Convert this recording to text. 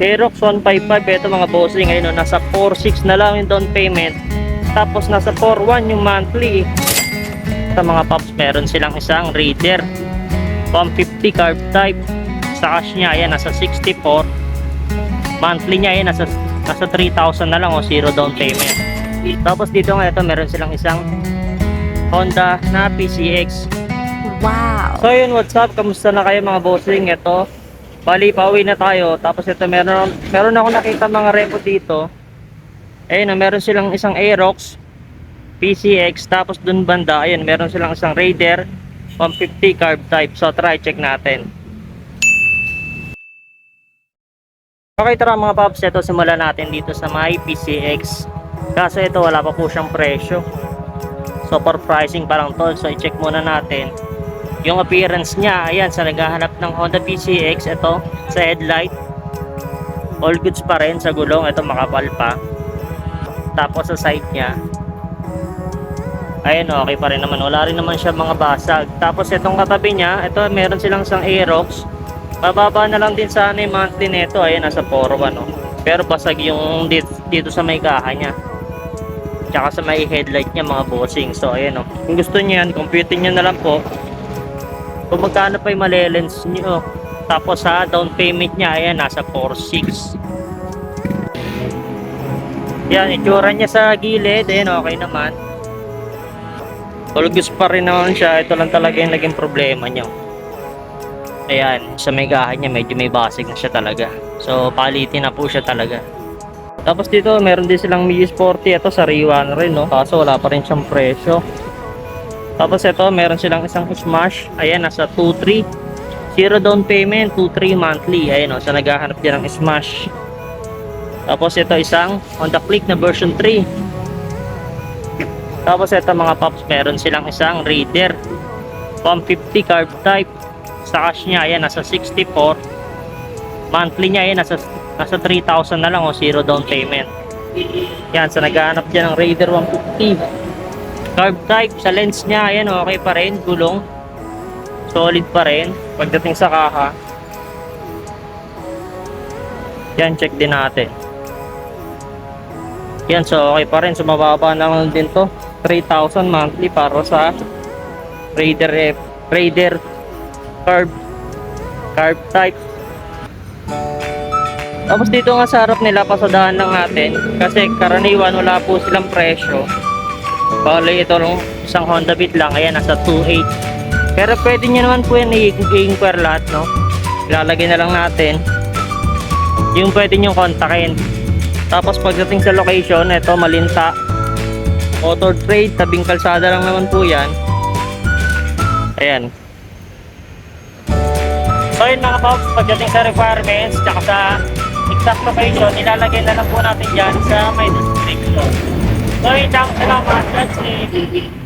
Aerox 155, ito mga bossing, ngayon no, nasa 4.6 na lang yung down payment. Tapos nasa 4.1 yung monthly. Sa mga pops, meron silang isang Raider 150 carb type. Sa cash niya, ayan, nasa 64. Monthly niya, ayan, nasa 3,000 na lang o zero down payment. Tapos dito nga, ito, meron silang isang Honda na PCX. Wow! So yun, what's up? Kamusta na kayo mga bossing? Ito, bali, pauwi na tayo. Tapos ito, meron ako nakita mga repo dito. Ayun, meron silang isang Aerox PCX. Tapos dun banda, ayun, meron silang isang Raider 150 carb type. So try, check natin. Okay, tara mga paps, ito simulan natin dito sa my PCX. Kaso ito, wala pa po siyang presyo. So for pricing pa lang to. So i-check muna natin yung appearance niya. Ayan, sa naghahanap ng Honda PCX, ito sa headlight, all goods pa rin. Sa gulong, ito makapal pa. Tapos sa side niya, ayun, okay pa rin naman, wala rin naman siya mga basag. Tapos itong katabi niya, ito meron silang isang Aerox. Bababa na lang din sana yung monthly nito. Ayun, nasa 4.1 no? Pero basag yung dito sa may kaha niya, tsaka sa may headlight niya mga bossing. So ayun o, kung gusto niyo yan, computin niyo na lang po kung magkano pa yung malelens niyo. Tapos sa down payment niya, ayan, nasa 4.6. Yan, itsura niya sa gilid, ayan, okay naman. All goods pa rin naman siya. Ito lang talaga yung naging problema niya. Ayan, sa may gahan niya, medyo may basig na siya talaga. So palitin na po siya talaga. Tapos dito, meron din silang Mii Sporty. Ito, sariwa na rin, no? Kaso wala pa rin siyang presyo. Tapos ito, meron silang isang Smash. Ayan, nasa 2.3. Zero down payment, 2.3 monthly. Ayan, no? Sa naghahanap din ng Smash. Tapos ito, isang Honda Click na version 3. Tapos ito mga pops, meron silang isang Raider 150 carb type. Sa cash niya, ayan, nasa 64. Monthly niya, ayan, nasa 3,000 na lang o zero down payment. Yan, sa naghahanap dyan ng Raider 150 carb type. Sa lens niya, ayan, okay pa rin. Gulong solid pa rin. Pagdating sa kaha, yan, check din natin. Yan, so okay pa rin. So mababa na lang din to, 3,000 monthly para sa Raider carb type. Tapos dito nga sa harap nila, pasadahan lang natin kasi karaniwan wala po silang presyo. Bali ito lang, isang Honda Beat lang, ayan, nasa 2.8. Pero pwede nyo naman po yan i-inquire lahat, no? Ilalagay na lang natin yung pwede nyo kontakin. Tapos pagdating sa location, ito, Malinta Motor Trade, tabing kalsada lang naman po yan. Ayan. So yun mga folks, pagdating sa requirements tsaka sa exact location, ilalagay na lang po natin dyan sa may description. So yun lang, salamat. That's it.